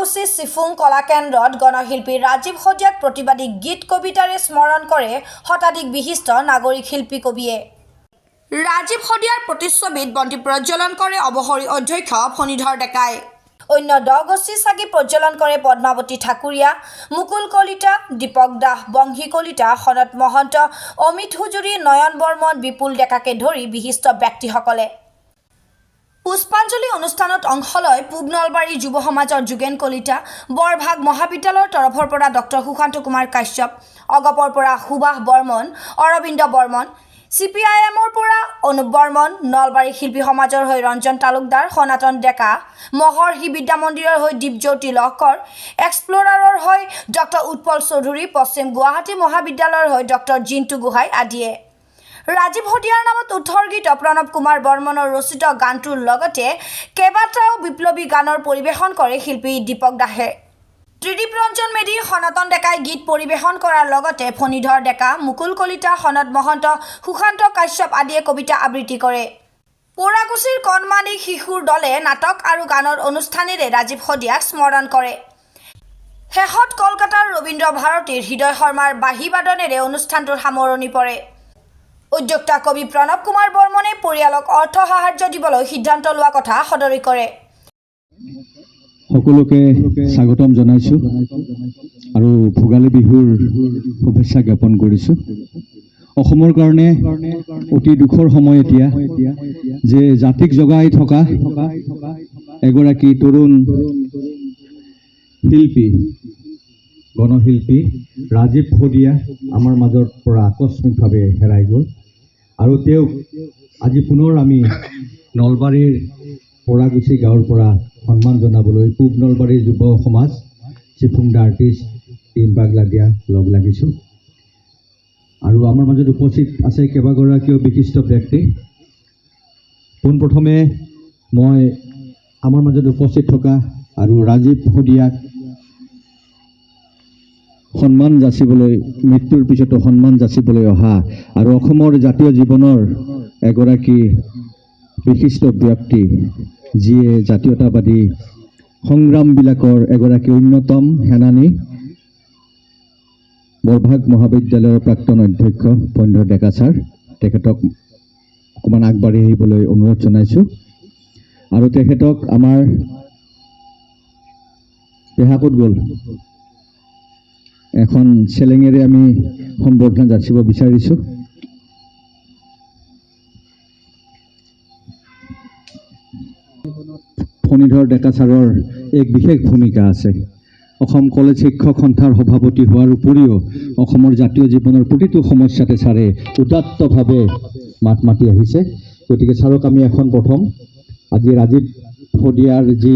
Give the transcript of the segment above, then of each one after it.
পোৰাকুচি চিফুং কলাকেন্দ্ৰত গণশিল্পী ৰাজীৱ হদিয়াক প্ৰতিবাদী গীত কবিতাৰে স্মৰণ কৰে শতাধিক বিশিষ্ট নাগৰিক শিল্পী কবিয়ে। ৰাজীৱ হদিয়াৰ প্ৰতিচ্ছবিত বন্তি প্ৰজ্বলন কৰে অৱসৰী অধ্যক্ষ ফণীধৰ ডেকাই। অন্য 10 গছি চাকি প্ৰজ্বলন কৰে পদ্মাৱতী ঠাকুৰীয়া, মুকুল কলিতা, দীপক দাস, বংশী কলিতা, সনত মহন্ত, অমিত হুজুৰী, নয়ন বৰ্মন, বিপুল ডেকাকে ধৰি বিশিষ্ট ব্যক্তিসকলে। পুষ্পাঞ্জলি অনুষ্ঠানত অংশ লয় পূব নলবাৰী যুৱ সমাজৰ যোগেন কলিতা, বৰভাগ মহাবিদ্যালয়ৰ তৰফৰ পৰা ডক্টৰ সুশান্ত কুমাৰ কাশ্যপ, অগপৰ পৰা সুভাষ বৰ্মন, অৰবিন্দ বৰ্মন, CPIMৰ পৰা অনুপ বৰ্মন, নলবাৰী শিল্পী সমাজৰ হৈ ৰঞ্জন তালুকদাৰ, সনাতন ডেকা, মহৰ্ষি বিদ্যা মন্দিৰৰ হৈ দীপজ্যোতি লহকৰ, এক্সপ্লৰাৰৰ হৈ ডক্টৰ উৎপল চৌধুৰী, পশ্চিম গুৱাহাটী মহাবিদ্যালয়ৰ হৈ ডক্টৰ জিন্তু গোহাঁই আদিয়ে। ৰাজীৱ হদিয়াৰ নামত উৎসৰ্গিত প্ৰণৱ কুমাৰ বৰ্মনৰ ৰচিত গানটোৰ লগতে কেইবাটাও বিপ্লৱী গানৰ পৰিৱেশন কৰে শিল্পী দীপক দাসে। ত্ৰিদীপ ৰঞ্জন মেধি, সনাতন ডেকাই গীত পৰিৱেশন কৰাৰ লগতে ফণীধৰ ডেকা, মুকুল কলিতা, সনত মহন্ত, সুশান্ত কাশ্যপ আদিয়ে কবিতা আবৃত্তি কৰে। পোৰাকুচিৰ কণমানি শিশুৰ দলে নাটক আৰু গানৰ অনুষ্ঠানেৰে ৰাজীৱ হদিয়াক স্মৰণ কৰে। শেষত কলকাতাৰ ৰবীন্দ্ৰ ভাৰতীৰ হৃদয় শৰ্মাৰ বাঁহী বাদনেৰে অনুষ্ঠানটোৰ সামৰণি পৰে। উদ্যোক্তা কবি প্ৰণৱ কুমাৰ বৰ্মনে পৰিয়ালক অৰ্থ সাহায্য দিবলৈ সিদ্ধান্ত লোৱা কথা সদৰি কৰে। সকলোকে স্বাগতম জনাইছোঁ আৰু ভোগালী বিহুৰ শুভেচ্ছা জ্ঞাপন কৰিছোঁ। অসমৰ কাৰণে অতি দুখৰ সময় এতিয়া যে জাতিক জগাই থকা এগৰাকী তৰুণ শিল্পী গণশিল্পী ৰাজীৱ হদিয়া আমাৰ মাজৰ পৰা আকস্মিকভাৱে হেৰাই গ'ল আৰু তেওঁক আজি পুনৰ আমি নলবাৰীৰ পোৰাকুচি গাঁৱৰ পৰা সন্মান জনাবলৈ পূব নলবাৰীৰ যুৱ সমাজ চিফুং দ্য আৰ্টিষ্ট টিম বাগলাদিয়া লগ লাগিছোঁ আৰু আমাৰ মাজত উপস্থিত আছে কেইবাগৰাকীও বিশিষ্ট ব্যক্তি। পোনপ্ৰথমে মই আমাৰ মাজত উপস্থিত থকা আৰু ৰাজীৱ হদিয়াক সন্মান যাচিবলৈ মৃত্যুৰ পিছতো সন্মান যাচিবলৈ অহা আৰু অসমৰ জাতীয় জীৱনৰ এগৰাকী বিশিষ্ট ব্যক্তি যিয়ে জাতীয়তাবাদী সংগ্ৰামবিলাকৰ এগৰাকী অন্যতম সেনানী বৰভাগ মহাবিদ্যালয়ৰ প্ৰাক্তন অধ্যক্ষ ফণীধৰ ডেকা ছাৰ, তেখেতক অকণমান আগবাঢ়ি আহিবলৈ অনুৰোধ জনাইছোঁ আৰু তেখেতক আমাৰ পেহাকত গ'ল এখন চেলেঙেৰে আমি সম্বৰ্ধনা যাচিব বিচাৰিছোঁ। ফণীধৰ ডেকা ছাৰৰ এক বিশেষ ভূমিকা আছে। অসম কলেজ শিক্ষক সন্থাৰ সভাপতি হোৱাৰ উপৰিও অসমৰ জাতীয় জীৱনৰ প্ৰতিটো সমস্যাতে ছাৰে উদাত্তভাৱে মাত মাতি আহিছে। গতিকে ছাৰক আমি এখন প্ৰথম আজি ৰাজীৱ হদিয়াৰ যি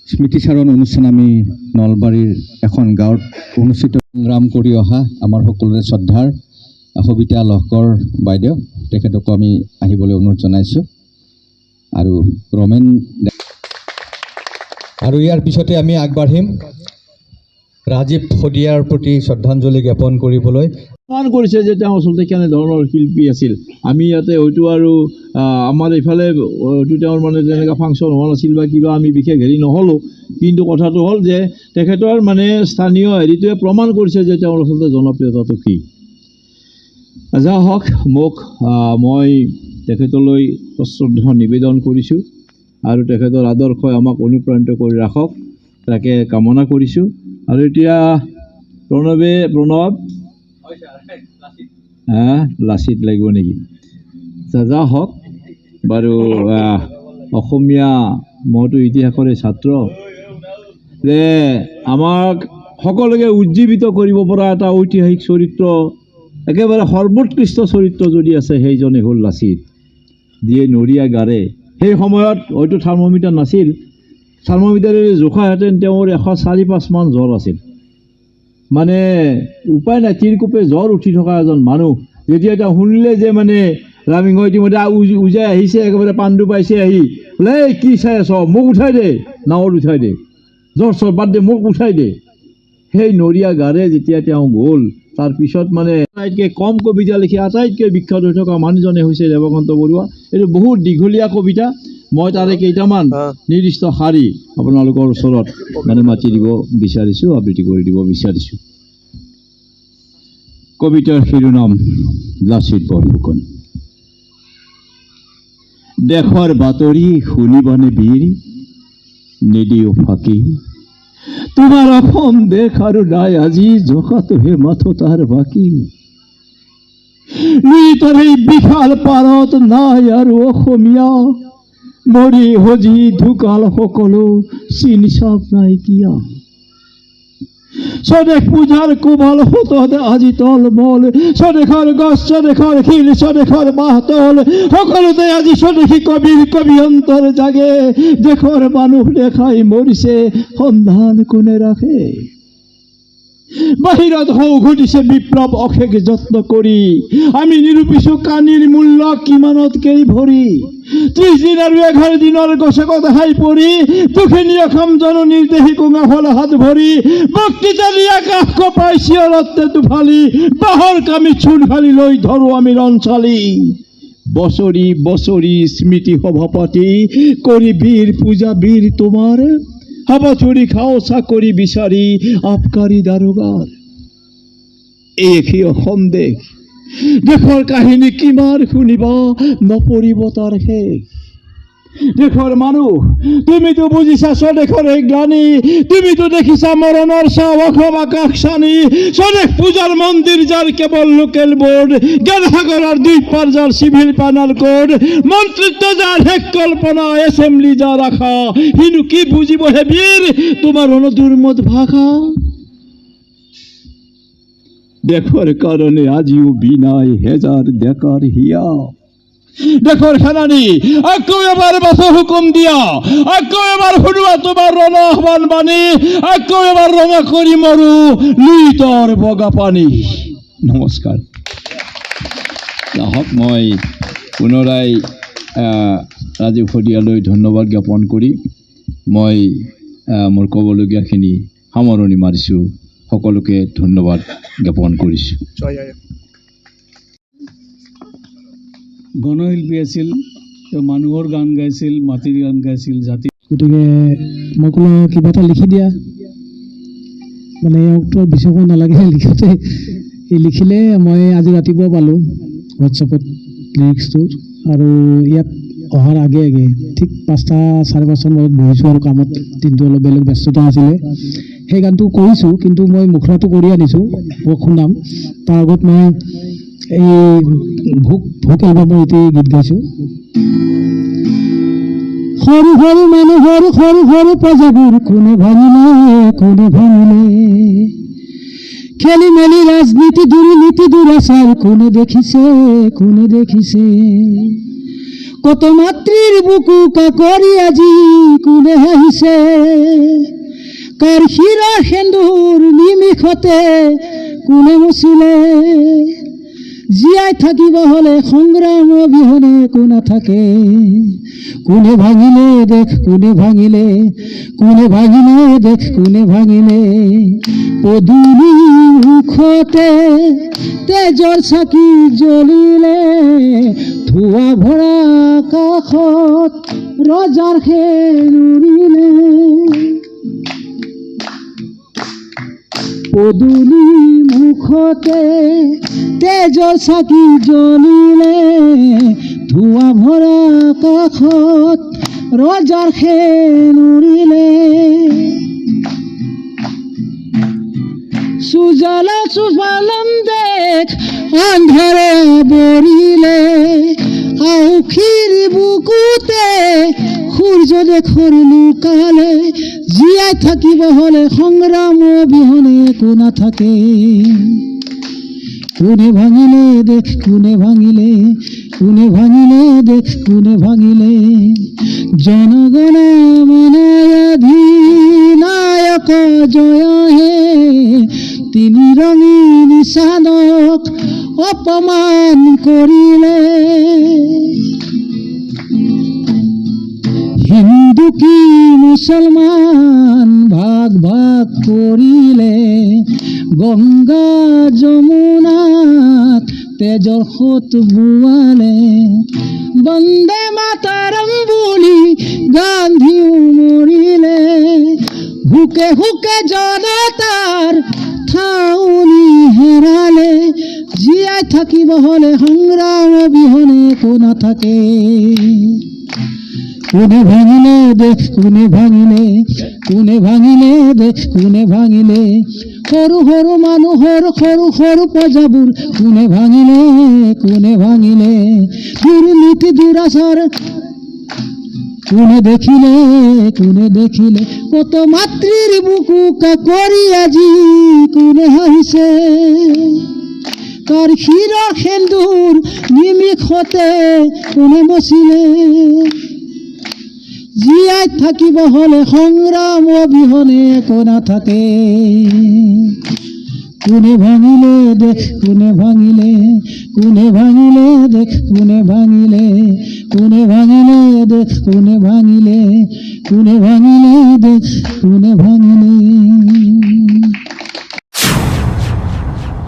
স্মৃতিচাৰণ অনুষ্ঠান আমি নলবাৰীৰ এখন গাঁৱত অনুষ্ঠিত সংগ্ৰাম কৰি অহা আমাৰ সকলোৰে শ্ৰদ্ধাৰ সবিতা লহকৰ বাইদেউ, তেখেতকো আমি আহিবলৈ অনুৰোধ জনাইছোঁ আৰু ইয়াৰ পিছতে আমি আগবাঢ়িম ৰাজীৱ হদিয়াৰ প্ৰতি শ্ৰদ্ধাঞ্জলি জ্ঞাপন কৰিবলৈ। প্ৰমাণ কৰিছে যে তেওঁ আচলতে কেনেধৰণৰ শিল্পী আছিল। আমি ইয়াতে হয়তো আৰু আমাৰ এইফালে হয়তো তেওঁৰ মানে তেনেকুৱা ফাংচন হোৱা নাছিল বা কিবা আমি বিশেষ হেৰি নহ'লোঁ, কিন্তু কথাটো হ'ল যে তেখেতৰ মানে স্থানীয় হেৰিটোৱে প্ৰমাণ কৰিছে যে তেওঁৰ আচলতে জনপ্ৰিয়তাটো কি। যা হওক, মই তেখেতলৈ শ্ৰদ্ধা নিবেদন কৰিছোঁ আৰু তেখেতৰ আদৰ্শই আমাক অনুপ্ৰাণিত কৰি ৰাখক তাকে কামনা কৰিছোঁ। আৰু এতিয়া প্ৰণৱ লাচিত লাগিব নেকি? যা হওক বাৰু, অসমীয়া মইতো ইতিহাসৰে ছাত্ৰ যে আমাক সকলোকে উজ্জীৱিত কৰিব পৰা এটা ঐতিহাসিক চৰিত্ৰ, একেবাৰে সৰ্বোৎকৃষ্ট চৰিত্ৰ যদি আছে সেইজনে হ'ল লাচিত, যিয়ে নৰিয়া গাৰে। সেই সময়ত হয়তো থাৰ্মোমিটাৰ নাছিল, থাৰ্মোমিটাৰেৰে জোখাহেঁতেন তেওঁৰ 104-5 মান জ্বৰ আছিল। মানে উপায় নাই, তিৰকোপে জ্বৰ উঠি থকা এজন মানুহ যেতিয়া তেওঁ শুনিলে যে মানে ৰামিং ইতিমধ্যে উজাই আহিছে, একেবাৰে পাণ্ডু পাইছে, আহি বোলে এই কি চাই আছ, মোক উঠাই দে, নাৱত উঠাই দে, জ্বৰ চৰ বাদ দে, মোক উঠাই দে। সেই নৰিয়া গাৰে যেতিয়া তেওঁ গ'ল, তাৰপিছত মানে আটাইতকৈ কম কবিতা লিখি আটাইতকৈ বিখ্যাত হৈ থকা মানুহজনে হৈছে দেৱকান্ত বৰুৱা। এইটো বহুত দীঘলীয়া কবিতা, মই তাৰে কেইটামান নিৰ্দিষ্ট শাৰী আপোনালোকৰ ওচৰত মানে মাতি দিব বিচাৰিছোঁ, আবৃত্তি কৰি দিব বিচাৰিছোঁ। কবিতাৰ শিৰোনাম লাচিত বৰফুকন। দেশৰ বাতৰি শুনিবানে বীৰ, নিদিও ফাঁকি, তোমাৰ অসম দেশ আৰু নাই আজি, জকাটোহে মাথো তাৰ বাকী। নিতৰ এই বিশাল পাৰত নাই আৰু অসমীয়া, মৰি হজি ঢুকাল সকলো, চিন চাপ নাইকিয়া। স্বদেশ পূজাৰ কোবাল সোতত আজি তলমল, স্বদেশৰ গছ, স্বদেশৰ শিল, স্বদেশৰ বাঁহতল, সকলোতে আজি স্বদেশী কবিৰ কবি অন্তৰ জাগে। দেশৰ মানুহ দেখাই মৰিছে, সন্ধান কোনে ৰাখে। বাহিৰত হৌ ঘটিছে বিপ্লৱ অশেষ যত্ন কৰি, আমি নিৰূপিছো কানিৰ মূল্য কিমানত কেই ভৰি। 30 দিন আৰু 11 দিনৰ গছকত হাই পৰি, দুখিনী অসম জননীৰ দেহি কোঙা ফল হাত ভৰি, বক্তৃতা দিয়া কাষ কপাই চিঞৰতে দুফালি, বাঁহৰ কামি চূণ ফালি লৈ ধৰো আমি ৰঞ্চালি। বছৰি বছৰি স্মৃতি সভা পাতি, কৰি বীৰ পূজা বীৰ তোমাৰ, হাবাথুৰি খাও চাকৰি বিচাৰি আবকাৰী দাৰোগাৰ। এই অসম দেশ, দেশৰ কাহিনী কিমান শুনিবা, নপৰিব তাৰ শেষ। দেশৰ মানুহ তুমিতো বুজিছা স্বদেশৰ এই গ্লানি, তুমিতো দেখিছা মৰণৰ চাও অসম আকাশ চানি। স্বদেশ পূজাৰ মন্দিৰ যাৰ কেৱল লোকেল বোৰ্ড, জ্ঞান সাগৰৰ 2 পাৰ যাৰ চিভিল প্যানেল কোড, মন্ত্ৰিত্ব যাৰ শেষ কল্পনা, এছেম্বলি যাৰ আশা, সিনো কি বুজিব হে বীৰ তোমাৰ দুৰ্মত ভাষা। দেশৰ কাৰণে আজিও বিনাই হেজাৰ ডেকাৰ হিয়া। দেশৰ সেনানী আকৌ এবাৰ বাছৰ হুকুম দিয়া, আকৌ এবাৰ শুনোৱা তোমাৰ ৰণ আহ্বান বাণী, আকৌ এবাৰ ৰঙা কৰি মৰো লুইতৰ বগা পানী। নমস্কাৰ। আহক মই পুনৰাই ৰাজীৱ শদিয়ালৈ ধন্যবাদ জ্ঞাপন কৰি মই মোৰ ক'বলগীয়াখিনি সামৰণি মাৰিছোঁ। সকলোকে ধন্যবাদ জ্ঞাপন কৰিছোঁ। গণশিল্পী আছিল, তেওঁ মানুহৰ গান গাইছিল, মাটিৰ গান গাইছিল, জাতি। গতিকে মই ক'লো কিবা এটা লিখি দিয়া, মানে এওঁকতো বিচাৰিব নালাগে লিখোঁতে। সি লিখিলে, মই আজি ৰাতিপুৱা পালোঁ হোৱাটছএপত লিৰিক্সটো, আৰু ইয়াত অহাৰ আগে আগে ঠিক 5টা 5:30 বজাত বহিছোঁ আৰু কামত, দিনটো অলপ বেলেগ ব্যস্ততা আছিলে। সেই গানটো কৰিছোঁ, কিন্তু মই মুখৰাটো কৰি আনিছোঁ, মই শুনাম। তাৰ আগত মই এই ভোক এলবামৰ এটি গীত গাইছোঁ। সৰু সৰু মানুহৰ সৰু সৰু প্ৰজাবোৰ কোনে ভাঙিলে, কোনে ভাঙিলে, খেলি মেলি ৰাজনীতি দুৰ্নীতি দুৰাচাৰ কোনে দেখিছে, কোনে দেখিছে, কত মাতৃৰ বুকু কাকৰি আজি কোনে হাঁহিছে, কাৰ শিৰা সেন্দুৰ নিমিষতে কোনে মুচিলে, জীয়াই থাকিব হলে সংগ্ৰাম অবিহনে কোনে থাকে, কোনে ভাঙিলে দেশ, কোনে ভাঙিলে, কোনে ভাঙিলে দেশ, কোনে ভাঙিলে, পদূলি মুখতে তেজৰ চাকি জ্বলিলে, ধোঁৱা ভৰা কাষত ৰজাৰ খেল উৰিলে, পদূলি মুখতে তেজৰ চাকি জ্বলিলে, ধোঁৱা ভৰা কাষত ৰজাৰ খেল উৰিলে, সুজলা সুফলম দেশ আন্ধাৰে বৰিলে, আউখীৰ বুকুতে সূৰ্য দেশৰ লুকালে, জীয়াই থাকিব হলে সংগ্ৰাম অবিহনে কোনে থাকে, কোনে ভাঙিলে দেশ, কোনে ভাঙিলে, কোনে ভাঙিলে দেশ, কোনে ভাঙিলে, জনগণ মন অধিনায়ক জয় হে, তিনি ৰঙী নিশানক অপমান কৰিলে, হিন্দু কি মুছলমান ভাগ ভাগ কৰিলে, গংগা যমুনাত তেজৰ সোঁত বোৱালে, বন্দে মাতৰম বুলি হুকে হুকে জনতাৰ ঠাউনি হেৰালে জীয়াই থাকিব হলে সংগ্ৰাম অবিহনে একো নাথাকে কোনে ভাঙিলে দেশ কোনে ভাঙিলে দেশ কোনে ভাঙিলে সৰু সৰু মানুহৰ সৰু সৰু প্ৰজাবোৰ কোনে ভাঙিলে দুৰ্নীতি দুৰাচাৰ কোনে দেখিলে কত মাতৃৰ বুকু কাকৰি আজি কোনে হাঁহিছে তাৰ শিৰৰ সেন্দুৰ নিমিষতে কোনে মচিলে জীয়াই থাকিব হলে সংগ্ৰাম অবিহনে একো নাথাকে কোনে ভাঙিলে দেশ কোনে ভাঙিলে দেশ কোনে ভাঙিলে দেশ কোনে ভাঙিলে দেশ কোনে ভাঙিলে